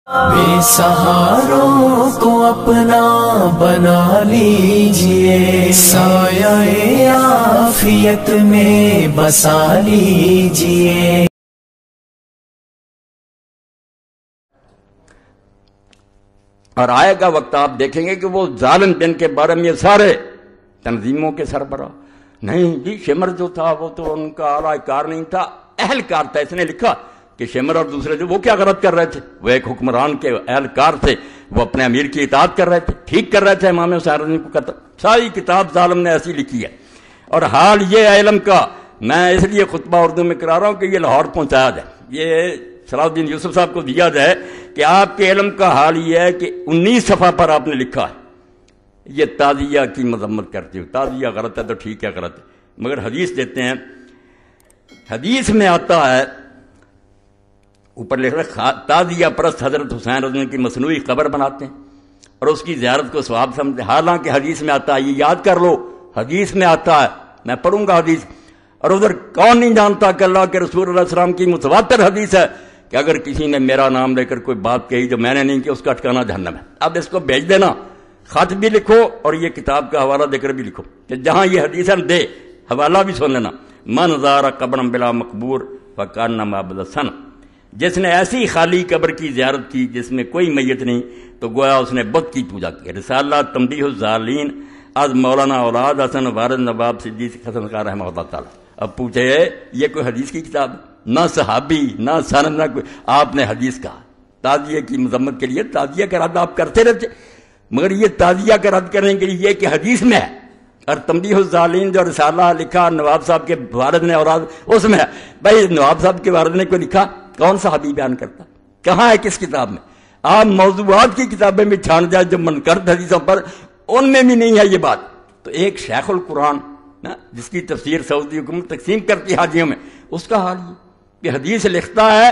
بے سہاروں کو اپنا بنا لیجئے، سایہ عافیت میں بسا لیجئے۔ اور آئے گا وقت آپ دیکھیں گے کہ وہ ظالم جن کے بارے میں سارے تنظیموں کے سربراہ، نہیں جی شمر جو تھا وہ تو ان کا اعلیٰ کار نہیں تھا، اہلکار تھا۔ اس نے لکھا کہ شمر اور دوسرے جو وہ کیا غلط کر رہے تھے، وہ ایک حکمران کے اہلکار تھے، وہ اپنے امیر کی اطاعت کر رہے تھے، ٹھیک کر رہے تھے امام حسین رضی کو قتل۔ ساری کتاب ظالم نے ایسی لکھی ہے۔ اور حال یہ علم کا، میں اس لیے خطبہ اردو میں کرا رہا ہوں کہ یہ لاہور پہنچایا جائے، یہ صلاح الدین یوسف صاحب کو دیا جائے کہ آپ کے علم کا حال یہ ہے کہ 19 صفحہ پر آپ نے لکھا ہے یہ تعزیہ کی مذمت کرتے ہو، تعزیہ غلط ہے تو ٹھیک ہے غلط ہے، مگر حدیث دیتے ہیں، حدیث میں آتا ہے اوپر لکھ رہا تعزیہ پرست حضرت حسین رضی اللہ کی مصنوعی قبر بناتے ہیں اور اس کی زیارت کو ثواب سمجھتے ہیں، حالانکہ حدیث میں آتا ہے، یہ یاد کر لو حدیث میں آتا ہے، میں پڑھوں گا حدیث۔ اور ادھر کون نہیں جانتا کہ اللہ کے رسول علیہ السلام کی متواتر حدیث ہے کہ اگر کسی نے میرا نام لے کر کوئی بات کہی جو میں نے نہیں کی، اس کا ٹھکانہ جہنم ہے۔ اب اس کو بھیج دینا، خط بھی لکھو اور یہ کتاب کا حوالہ دے کر بھی لکھو کہ جہاں یہ حدیث دے حوالہ بھی سن لینا، من زار قبرا بلا مقبور فکانما عبد الصنم، جس نے ایسی خالی قبر کی زیارت کی جس میں کوئی میت نہیں تو گویا اس نے بت کی پوجا کی۔ رسالہ تنبیہ الظالین از مولانا اولاد حسن وارد نواب صدیق حسن خان رحمہ اللہ تعالیٰ۔ اب پوچھے یہ کوئی حدیث کی کتاب، نہ صحابی نہ سند نہ کوئی، آپ نے حدیث کہا تعزیہ کی مذمت کے لیے، تعزیہ کا رد آپ کرتے رہتے، مگر یہ تعزیہ کا رد کرنے کے لیے یہ کہ حدیث میں ہے، اور تنبیہ الظالین جو رسالہ لکھا نواب صاحب کے والد نے اولاد اس میں ہے۔ بھائی نواب صاحب کے والد نے کوئی لکھا، کون صحابی بیان کرتا، کہاں ہے کس کتاب میں؟ آپ موضوعات کی کتابیں میں چھان جائے جو منکرد حدیثوں پر، ان میں بھی نہیں ہے یہ بات۔ تو ایک شیخ القرآن جس کی تفسیر سعودی حکومت تقسیم کرتی حاجیوں میں، اس کا حال یہ کہ حدیث لکھتا ہے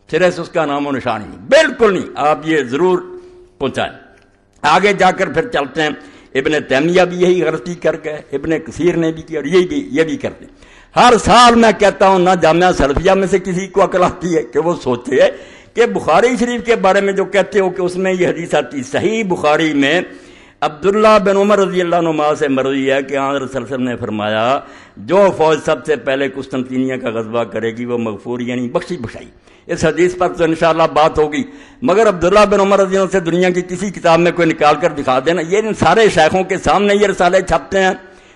سرے سے اس کا نام و نشان نہیں، بالکل نہیں۔ آپ یہ ضرور پہنچائیں۔ آگے جا کر پھر چلتے ہیں، ابن تیمیہ بھی یہی غلطی کر گئے، ابن کثیر نے بھی کی، اور یہ بھی کرتے ہیں۔ ہر سال میں کہتا ہوں، نہ جامعہ سلفیہ میں سے کسی کو عقل آتی ہے کہ وہ سوچے کہ بخاری شریف کے بارے میں جو کہتے ہو کہ اس میں یہ حدیث آتی، صحیح بخاری میں عبداللہ بن عمر رضی اللہ عنہ سے مروی ہے کہ حضرت صلی اللہ علیہ وسلم نے فرمایا جو فوج سب سے پہلے قسطنطنیہ کا غزوہ کرے گی وہ مغفور یعنی بخشی بخشائی۔ اس حدیث پر تو انشاءاللہ بات ہوگی، مگر عبداللہ بن عمر رضی اللہ عنہ سے دنیا کی کسی کتاب میں کوئی نکال کر دکھا دینا۔ یہ ان سارے شیخوں کے سامنے یہ رسالے چھپتے ہیں،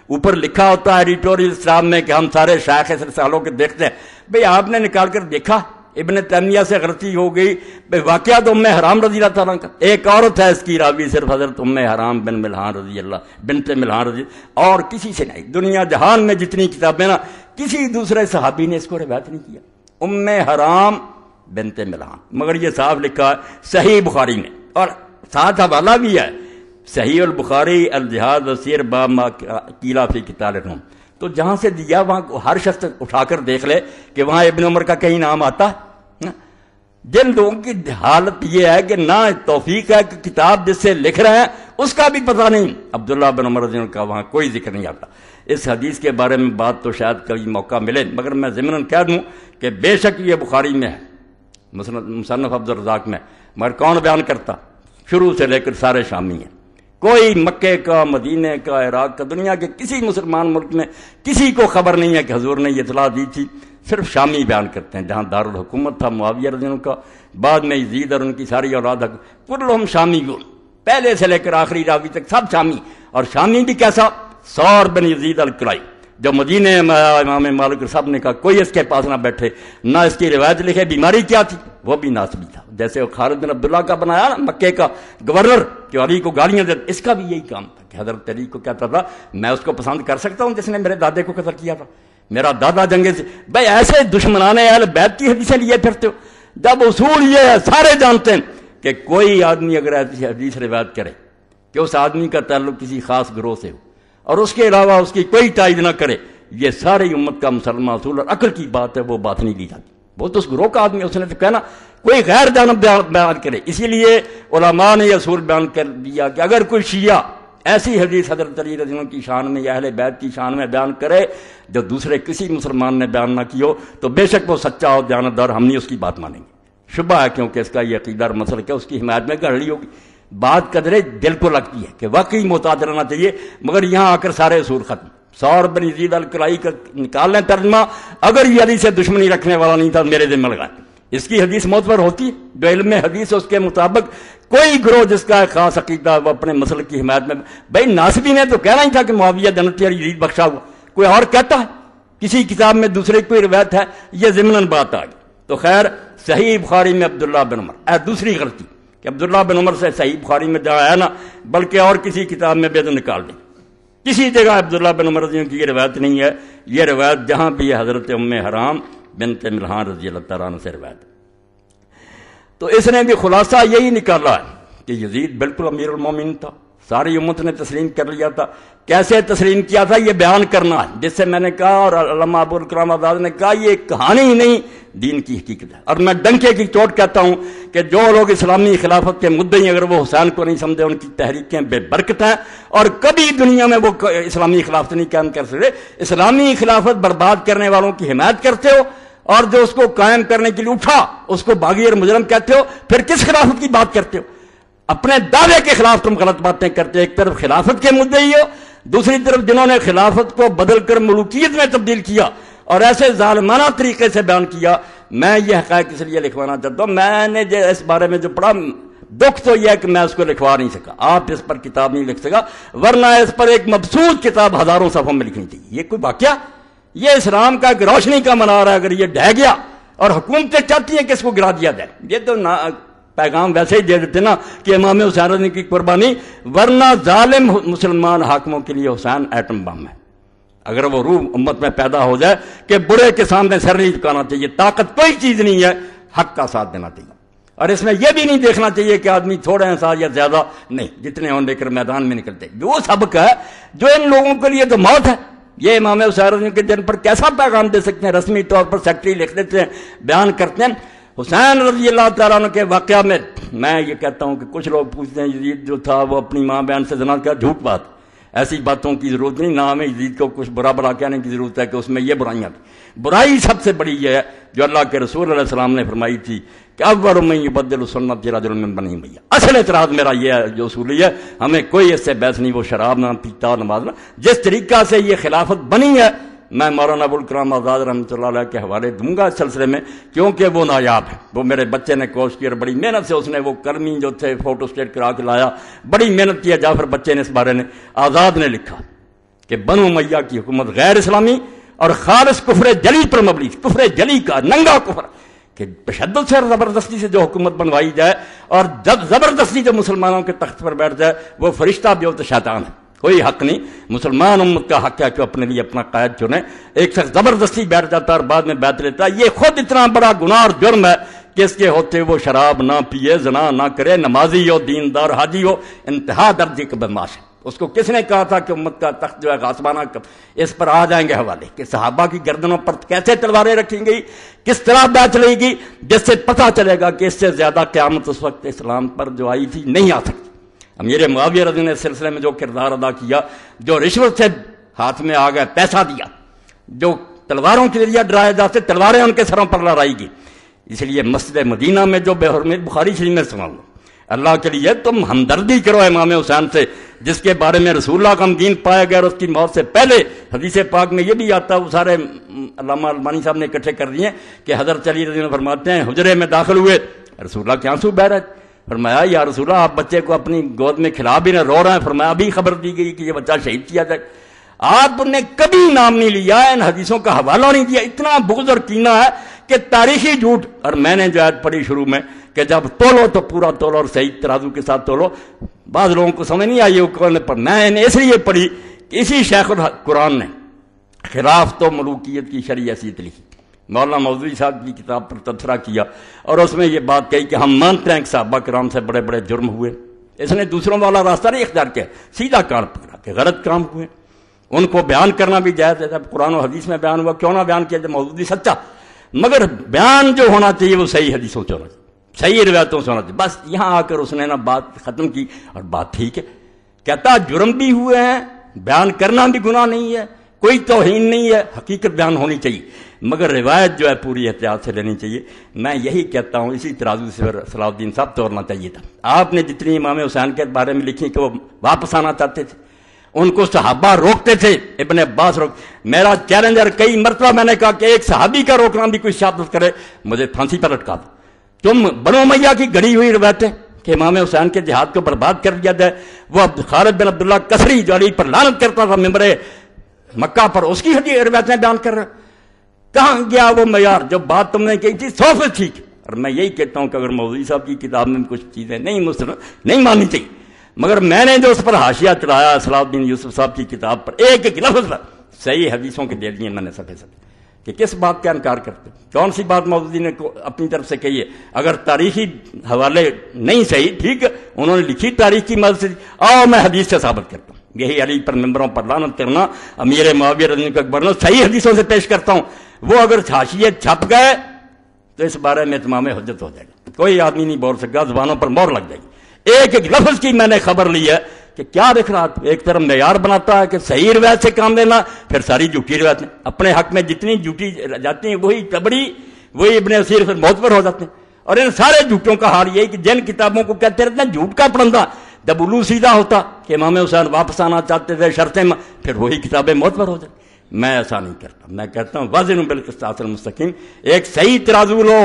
اوپر لکھا ہوتا ہے ایڈیٹوریل اسلام میں کہ ہم سارے شیخ اس رسالوں کے دیکھتے ہیں۔ بھئی آپ نے نکال کر دیکھا ابن تیمیہ سے غلطی ہو گئی، واقعات ام حرام رضی اللہ تعالیٰ کا، ایک عورت ہے اس کی راوی صرف حضرت ام حرام بن ملحان رضی اللہ بنت ملحان رضی، اور کسی سے نہیں، دنیا جہان میں جتنی کتابیں نا کسی دوسرے صحابی نے اس کو روایت نہیں کیا، ام حرام بنت ملحان، مگر یہ صاف لکھا صحیح بخاری میں، اور ساتھ حوالہ بھی ہے صحیح البخاری الجہاد وسیر باب ما قیل فی قتال الروم۔ تو جہاں سے دیا وہاں ہر شخص اٹھا کر دیکھ لے کہ وہاں ابن عمر کا کہیں نام آتا ہے۔ جن لوگوں کی حالت یہ ہے کہ نہ توفیق ہے کہ کتاب جس سے لکھ رہے ہیں اس کا بھی پتہ نہیں، عبداللہ بن عمر رضی اللہ عنہ کا وہاں کوئی ذکر نہیں آتا۔ اس حدیث کے بارے میں بات تو شاید کبھی موقع ملے، مگر میں ضمناً کہہ دوں کہ بے شک یہ بخاری میں ہے، مصنف عبدالرزاق میں، مگر کون بیان کرتا؟ شروع سے لے کر سارے شامی ہیں، کوئی مکے کا، مدینہ کا، عراق کا، دنیا کے کسی مسلمان ملک میں کسی کو خبر نہیں ہے کہ حضور نے یہ اطلاع دی تھی، صرف شامی بیان کرتے ہیں۔ جہاں دارالحکومت تھا معاویہ رضی اللہ عنہ کا، بعد میں یزید اور ان کی ساری اولاد، کلہم شامیون، پہلے سے لے کر آخری راوی تک سب شامی، اور شامی بھی کیسا؟ سور بن یزید الکلائی، جو مدینہ میں امام مالک صاحب نے کہا کوئی اس کے پاس نہ بیٹھے، نہ اس کی روایت لکھے، بیماری کیا تھی؟ وہ بھی ناسبی تھا، جیسے خالد بن عبداللہ کا بنایا نا مکے کا گورنر جو علی کو گالیاں دیتا، اس کا بھی یہی کام تھا کہ حضرت علی کو کہتا تھا میں اس کو پسند کر سکتا ہوں جس نے میرے دادے کو قتل کیا تھا، میرا دادا جنگے سے۔ بھائی ایسے دشمنان اہل بیت کی حدیثیں لیے پھرتے ہو، جب اصول یہ ہے سارے جانتے ہیں کہ کوئی آدمی اگر ایسی حدیث روایت کرے کہ اس آدمی کا تعلق کسی خاص گروہ سے ہو اور اس کے علاوہ اس کی کوئی تائید نہ کرے، یہ ساری امت کا مسلمان اصول اور عقل کی بات ہے، وہ بات نہیں لی جاتی۔ وہ تو اس گروہ کا آدمی، اس نے تو کہنا کوئی غیر جانب بیان کرے۔ اسی لیے علماء نے یہ اصول بیان کر دیا کہ اگر کوئی شیعہ ایسی حدیث حضرت علی رضی اللہ عنہ کی شان میں یا اہل بیت کی شان میں بیان کرے جو دوسرے کسی مسلمان نے بیان نہ کی ہو تو بے شک وہ سچا اور دیانتدار، ہم نہیں اس کی بات مانیں گے۔ شبہ ہے کیونکہ اس کا یہ عقیدہ اور مسلک ہے، اس کی حمایت میں گڑھ لی ہوگی۔ بات قدرے دل کو لگتی ہے کہ واقعی محتاط رہنا چاہیے، مگر یہاں آ کر سارے اصول ختم۔ سور بن یزید الکلائی کا نکال لیں ترجمہ، اگر یہ حدیث سے دشمنی رکھنے والا نہیں تھا میرے ذمہ لگائیں۔ اس کی حدیث معتبر ہوتی ہے، جو علم حدیث ہے اس کے مطابق کوئی گروہ جس کا خاص عقیدہ وہ اپنے مسلک کی حمایت میں، بھائی ناصبی نے تو کہنا ہی تھا کہ معاویہ جنتی اور یزید بخشا ہوا، کوئی اور کہتا ہے؟ کسی کتاب میں دوسرے کوئی روایت ہے؟ یہ ضمناً بات آ گئی۔ تو خیر صحیح بخاری میں عبداللہ بن عمر، دوسری غلطی کہ عبداللہ بن عمر سے صحیح بخاری میں جہاں ہے نا، بلکہ اور کسی کتاب میں بھی تو نکال دیں، کسی جگہ عبداللہ بن عمر رضی اللہ کی یہ روایت نہیں ہے۔ یہ روایت جہاں بھی ہے حضرت ام حرام بنت ملحان رضی اللہ تعالیٰ عنہ سے روایت۔ تو اس نے بھی خلاصہ یہی نکالا ہے کہ یزید بالکل امیر المومنین تھا، ساری امت نے تسلیم کر لیا تھا۔ کیسے تسلیم کیا تھا یہ بیان کرنا ہے، جس سے میں نے کہا اور علامہ ابوالکلام آزاد نے کہا یہ کہانی ہی نہیں دین کی حقیقت ہے۔ اور میں ڈنکے کی چوٹ کہتا ہوں کہ جو لوگ اسلامی خلافت کے مدعی اگر وہ حسین کو نہیں سمجھے ان کی تحریکیں بے برکت ہیں اور کبھی دنیا میں وہ اسلامی خلافت نہیں قائم کر سکتے۔ اسلامی خلافت برباد کرنے والوں کی حمایت کرتے ہو اور جو اس کو قائم کرنے کے لیے اٹھا اس کو باغی اور مجرم کہتے ہو، پھر کس خلافت کی بات کرتے ہو؟ اپنے دعوے کے خلاف تم غلط باتیں کرتے ہو۔ ایک طرف خلافت کے مدعی ہو، دوسری طرف جنہوں نے خلافت کو بدل کر ملوکیت میں تبدیل کیا اور ایسے ظالمانہ طریقے سے بیان کیا۔ میں یہ حقائق اس لیے لکھوانا چاہتا ہوں، میں نے اس بارے میں جو پڑھا دکھ تو یہ ہے کہ میں اس کو لکھوا نہیں سکا، آپ اس پر کتاب نہیں لکھ سکا، ورنہ اس پر ایک مبسوط کتاب ہزاروں صفحوں میں لکھنی چاہیے۔ یہ کوئی واقعہ، یہ اسلام کا ایک روشنی کا منار ہے، اگر یہ ڈھہ گیا اور حکومتیں چاہتی ہیں کہ اس کو گرا دیا جائے، یہ تو پیغام ویسے ہی دے دیتے نا کہ امام حسین رضی کی قربانی، ورنہ ظالم مسلمان حاکموں کے لیے حسین ایٹم بم ہے۔ اگر وہ روح امت میں پیدا ہو جائے کہ برے کے سامنے سر نہیں جھکانا چاہیے، طاقت کوئی چیز نہیں ہے، حق کا ساتھ دینا چاہیے۔ اور اس میں یہ بھی نہیں دیکھنا چاہیے کہ آدمی تھوڑے ہیں ساتھ یا زیادہ، نہیں، جتنے ہوں لے کر میدان میں نکلتے۔ جو سبق ہے جو ان لوگوں کے لیے تو موت ہے، یہ امام حسین رضی کے دن پر کیسا پیغام دے سکتے ہیں؟ رسمی طور پر سیکرٹری لکھ دیتے ہیں، بیان کرتے ہیں۔ حسین رضی اللہ تعالیٰ عنہ کے واقعہ میں یہ کہتا ہوں کہ کچھ لوگ پوچھتے ہیں یزید جو تھا وہ اپنی ماں بہن سے زنا کیا، جھوٹ بات، ایسی باتوں کی ضرورت نہیں، نہ ہمیں یزید کو کچھ برا بلا کہنے کی ضرورت ہے کہ اس میں یہ برائیاں تھیں۔ برائی سب سے بڑی یہ ہے جو اللہ کے رسول علیہ السلام نے فرمائی تھی کہ اول من یبدل سنت رجل من بنی امیہ۔ اصل اعتراض میرا یہ ہے جو اصولی ہے، ہمیں کوئی اس سے بحث نہیں، وہ شراب نہ پیتا اور نماز نہ، جس طریقہ سے یہ خلافت بنی ہے میں مولانا ابوالکلام آزاد رحمۃ اللہ علیہ کے حوالے دوں گا اس سلسلے میں، کیونکہ وہ نایاب ہے۔ وہ میرے بچے نے کوشش کی اور بڑی محنت سے اس نے وہ کرمی جو تھے فوٹو اسٹیٹ کرا کے لایا، بڑی محنت کی ہے جعفر بچے نے اس بارے میں۔ آزاد نے لکھا کہ بنو امیہ کی حکومت غیر اسلامی اور خالص کفر جلی پر مبنی، کفر جلی کا ننگا کفر، کہ تشدد سے زبردستی سے جو حکومت بنوائی جائے اور جب زبردستی جو مسلمانوں کے تخت پر بیٹھ جائے وہ فرشتہ بھی ہو تو شیطان ہے، کوئی حق نہیں۔ مسلمان امت کا حق ہے کہ اپنے لیے اپنا قائد چنے۔ ایک شخص زبردستی بیٹھ جاتا ہے اور بعد میں بیعت لیتا ہے، یہ خود اتنا بڑا گناہ اور جرم ہے کہ اس کے ہوتے وہ شراب نہ پیے، زنا نہ کرے، نمازی ہو، دیندار حاجی ہو، انتہا درجے کا بدماش ہے۔ اس کو کس نے کہا تھا کہ امت کا تخت جو ہے غاصبانہ، اس پر آ جائیں گے حوالے کہ صحابہ کی گردنوں پر کیسے تلواریں رکھی گئی، کس طرح بیعت چلے گی، جس سے پتہ چلے گا کہ اس سے زیادہ قیامت اس وقت اسلام پر جو آئی تھی نہیں آ سکتی۔ امیر معاویہ رضی نے اس سلسلے میں جو کردار ادا کیا، جو رشوت سے ہاتھ میں آ گئے، پیسہ دیا، جو تلواروں کے ذریعے ڈرائے جاتے تلواریں ان کے سروں پر لڑائی گی۔ اس لیے مسجد مدینہ میں جو بے حرمت بخاری شریف میں سنا لو، اللہ کے لیے تم ہمدردی کرو امام حسین سے، جس کے بارے میں رسول اللہ کا غمگین پایا گیا اور اس کی موت سے پہلے حدیث پاک میں یہ بھی آتا ہے، وہ سارے علامہ البانی صاحب نے اکٹھے کر دیے کہ حضرت علی رضی اللہ فرماتے ہیں حجرے میں داخل ہوئے، رسول اللہ کے آنسو بہہ رہے، فرمایا یا رسول اللہ آپ بچے کو اپنی گود میں کھلا بھی نہ، رو رہے ہیں، فرمایا ابھی خبر دی گئی کہ یہ بچہ شہید کیا جائے۔ آپ نے کبھی نام نہیں لیا، ان حدیثوں کا حوالہ نہیں دیا، اتنا بغض اور کینہ ہے کہ تاریخی جھوٹ۔ اور میں نے جو آیت پڑھی شروع میں کہ جب تولو تو پورا تولو اور صحیح ترازو کے ساتھ تولو، بعض لوگوں کو سمجھ نہیں آئی پر میں نے اس لیے پڑھی کہ اسی شیخ القرآن نے خلاف تو ملوکیت کی شرعی حیثیت لکھی، مولانا مودودی صاحب کی کتاب پر تبصرہ کیا اور اس میں یہ بات کہی کہ ہم مانتے ہیں کہ صحابہ کرام سے بڑے بڑے جرم ہوئے، اس نے دوسروں والا راستہ نہیں اختیار کیا، سیدھا کان پکڑا کہ غلط کام ہوئے، ان کو بیان کرنا بھی جائز ہے، جب قرآن و حدیث میں بیان ہوا کیوں نہ بیان کیا جائے، مودودی سچا، مگر بیان جو ہونا چاہیے وہ صحیح حدیثوں سے ہونا چاہیے، صحیح روایتوں سے ہونا چاہیے۔ بس یہاں آ کر اس نے نا بات ختم کی اور بات ٹھیک ہے، کہتا جرم بھی ہوئے ہیں، بیان کرنا بھی گناہ نہیں ہے، کوئی توہین نہیں ہے، حقیقت بیان ہونی چاہیے، مگر روایت جو ہے پوری احتیاط سے لینی چاہیے۔ میں یہی کہتا ہوں اسی ترازو سے صلاح الدین صاحب توڑنا چاہیے تھا۔ آپ نے جتنی امام حسین کے بارے میں لکھی کہ وہ واپس آنا چاہتے تھے، ان کو صحابہ روکتے تھے، ابن عباس میرا چیلنجر کئی مرتبہ میں نے کہا کہ ایک صحابی کا روکنا بھی کوئی شہادت کرے مجھے پھانسی پر لٹکا دو۔ تم بنو امیہ کی گڑی ہوئی روایتیں کہ امام حسین کے جہاد کو برباد کر دیا جائے، وہ خالد بن عبداللہ کسری جو علی پر لعنت کرتا تھا ممبر مکہ پر، اس کی روایتیں بیان کر رہے، کہاں گیا وہ معیار؟ جو بات تم نے کہی تھی 100% ٹھیک۔ اور میں یہی کہتا ہوں کہ اگر مودودی صاحب کی کتاب میں کچھ چیزیں نہیں ماننی چاہیے، مگر میں نے جو اس پر حاشیہ چڑھایا صلاح الدین یوسف صاحب کی کتاب پر ایک ایک لفظ پر صحیح حدیثوں کے دے دیے میں نے صفحے کہ کس بات کا انکار کرتے، کون سی بات مودودی نے اپنی طرف سے کہی ہے؟ اگر تاریخی حوالے نہیں صحیح، ٹھیک ہے، انہوں نے لکھی تاریخ کی مدد سے، آؤ میں حدیث سے ثابت کرتا ہوں۔ یہی علی پر ممبروں پر لعنت کرنا، امیر معاویہ رضی اللہ عنہ اکبر نے صحیح حدیثوں سے پیش کرتا ہوں، وہ اگر حاشیے چھپ گئے تو اس بارے میں اتمام حجت ہو جائے گا، کوئی آدمی نہیں بول سکتا، زبانوں پر مور لگ جائے گی۔ ایک ایک لفظ کی میں نے خبر لی ہے کہ کیا دیکھ رہا تھا، ایک طرف معیار بناتا ہے کہ صحیح روایت سے کام لینا، پھر ساری جھوٹی روایتیں اپنے حق میں جتنی جھوٹی جاتی ہیں وہی تبری، وہی ابن اسیر پھر معتبر ہو جاتے ہیں۔ اور ان سارے جھوٹوں کا حال یہ کہ جن کتابوں کو کہتے رہتے ہیں جھوٹ کا پرندہ، جب الو سیدھا ہوتا کہ امام حسین واپس آنا چاہتے تھے شرطیں، پھر وہی کتابیں معتبر ہو جاتی۔ میں ایسا نہیں کرتا، میں کہتا ہوں وازن بالقسطاس المستقیم، ایک صحیح ترازو لو،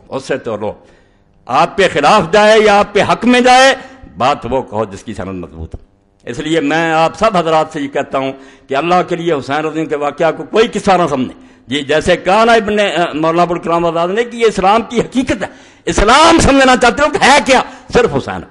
اس سے تو لو، آپ پہ خلاف جائے یا آپ پہ حق میں جائے، بات وہ کہو جس کی سند مضبوط ہو۔ اس لیے میں آپ سب حضرات سے یہ کہتا ہوں کہ اللہ کے لیے حسین رضی اللہ عنہ کے واقعہ کو کوئی قصہ نہ سمجھیں، جی جیسے کہا نا ابن مولانا ابوالکلام آزاد نے کہ یہ اسلام کی حقیقت ہے، اسلام سمجھنا چاہتے ہو کہ ہے کیا؟ صرف حسین۔